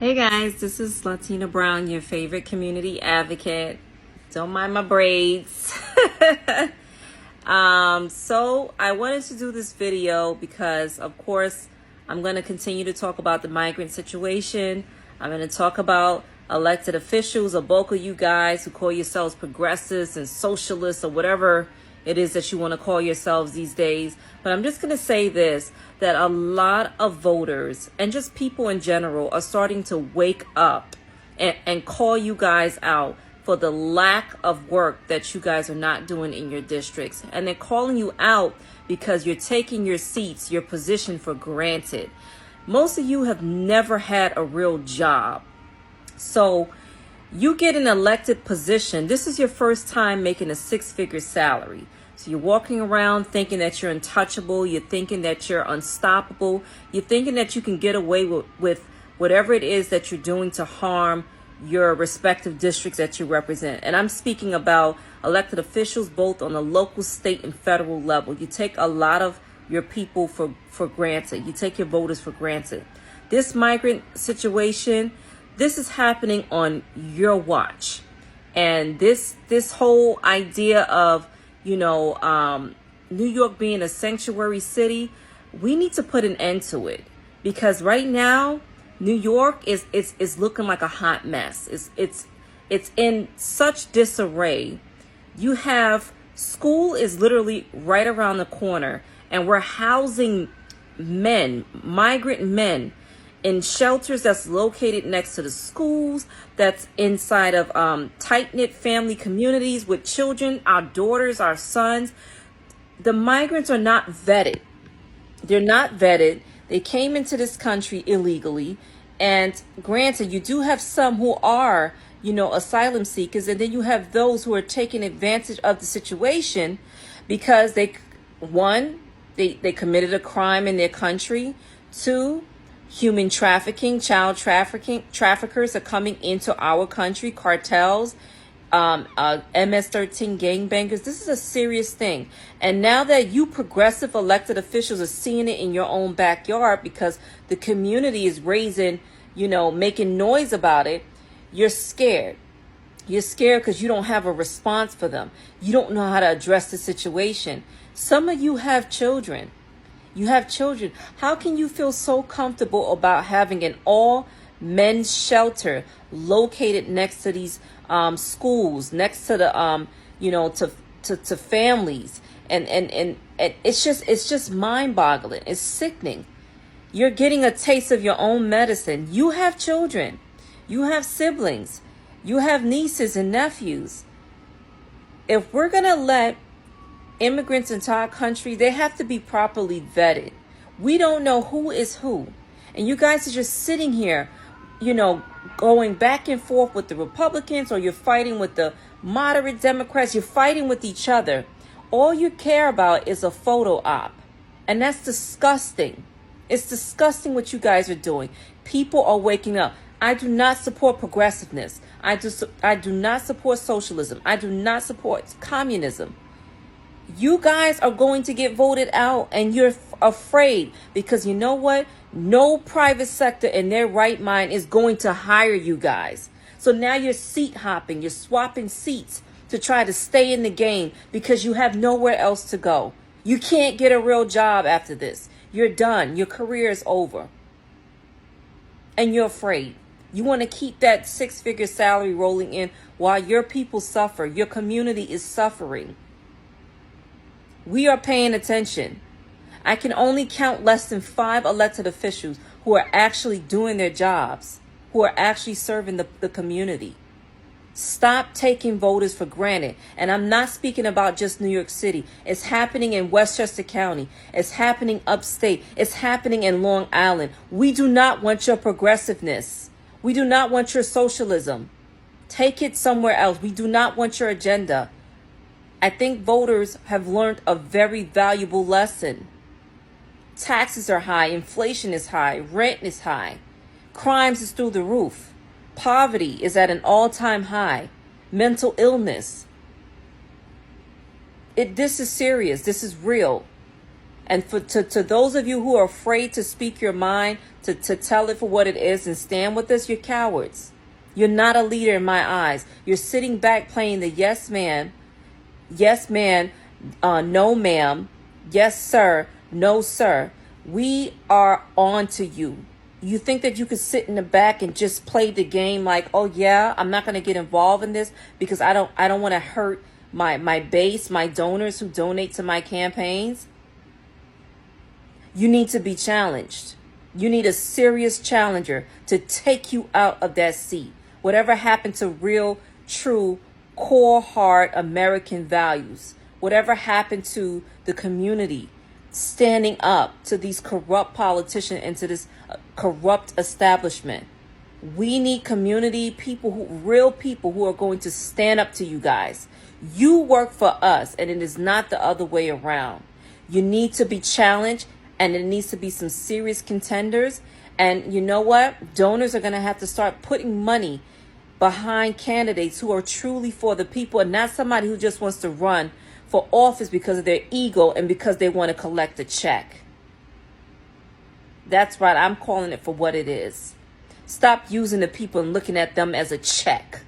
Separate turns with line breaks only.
Hey guys, this is Latina Brown, your favorite community advocate. Don't mind my braids. So I wanted to do this video because, of course, I'm going to continue to talk about the migrant situation. I'm going to talk about elected officials, a bulk of you guys who call yourselves progressives and socialists or whatever it is that you want to call yourselves these days. But I'm just going to say this, that a lot of voters and just people in general are starting to wake up and call you guys out for the lack of work that you guys are not doing in your districts. And they're calling you out because you're taking your seats, your position for granted. Most of you have never had a real job. So you get an elected position. This is your first time making a six-figure salary. So you're walking around thinking that you're untouchable. You're thinking that you're unstoppable. You're thinking that you can get away with whatever it is that you're doing to harm your respective districts that you represent. And I'm speaking about elected officials, both on the local, state, and federal level. You take a lot of your people for granted. You take your voters for granted. This migrant situation, this is happening on your watch. And this whole idea of, New York being a sanctuary city, we need to put an end to it. Because right now, New York is looking like a hot mess. It's in such disarray. You have school is literally right around the corner, and we're housing men, migrant men, in shelters that's located next to the schools, that's inside of tight-knit family communities with children, our daughters, our sons. The migrants are not vetted. They're not vetted. They came into this country illegally. And granted, you do have some who are, asylum seekers. And then you have those who are taking advantage of the situation because they committed a crime in their country. Two, human trafficking, traffickers are coming into our country, cartels, MS-13 gangbangers. This is a serious thing. And now that you progressive elected officials are seeing it in your own backyard because the community is making noise about it, you're scared. You're scared because you don't have a response for them. You don't know how to address the situation. Some of you have children. You have children. How can you feel so comfortable about having an all men's shelter located next to these schools, next to the to families, and it's just mind-boggling. It's sickening. You're getting a taste of your own medicine. You have children. You have siblings. You have nieces and nephews. If we're gonna let immigrants into our country, they have to be properly vetted. We don't know who is who. And you guys are just sitting here, going back and forth with the Republicans, or you're fighting with the moderate Democrats. You're fighting with each other. All you care about is a photo op. And that's disgusting. It's disgusting what you guys are doing. People are waking up. I do not support progressiveness. I do not support socialism. I do not support communism. You guys are going to get voted out, and you're afraid because you know what? No private sector in their right mind is going to hire you guys. So now you're seat hopping. You're swapping seats to try to stay in the game because you have nowhere else to go. You can't get a real job after this. You're done. Your career is over. And you're afraid. You want to keep that six-figure salary rolling in while your people suffer. Your community is suffering. We are paying attention. I can only count less than 5 elected officials who are actually doing their jobs, who are actually serving the community. Stop taking voters for granted. And I'm not speaking about just New York City. It's happening in Westchester County. It's happening upstate. It's happening in Long Island. We do not want your progressiveness. We do not want your socialism. Take it somewhere else. We do not want your agenda. I think voters have learned a very valuable lesson. Taxes are high, inflation is high, rent is high, crimes is through the roof, poverty is at an all-time high, mental illness. This is serious, this is real. And to those of you who are afraid to speak your mind, to tell it for what it is and stand with us, you're cowards. You're not a leader in my eyes. You're sitting back playing the yes man, no ma'am, yes sir, no sir. We are on to you. You think that you could sit in the back and just play the game like, oh yeah, I'm not going to get involved in this because I don't want to hurt my base, my donors who donate to my campaigns? You need to be challenged. You need a serious challenger to take you out of that seat. Whatever happened to real, true, core hard American values? Whatever happened to the community standing up to these corrupt politicians and to this corrupt establishment? We need community people, real people who are going to stand up to you guys. You work for us, and it is not the other way around. You need to be challenged, and it needs to be some serious contenders. And you know what? Donors are going to have to start putting money behind candidates who are truly for the people and not somebody who just wants to run for office because of their ego and because they want to collect a check. That's right. I'm calling it for what it is. Stop using the people and looking at them as a check.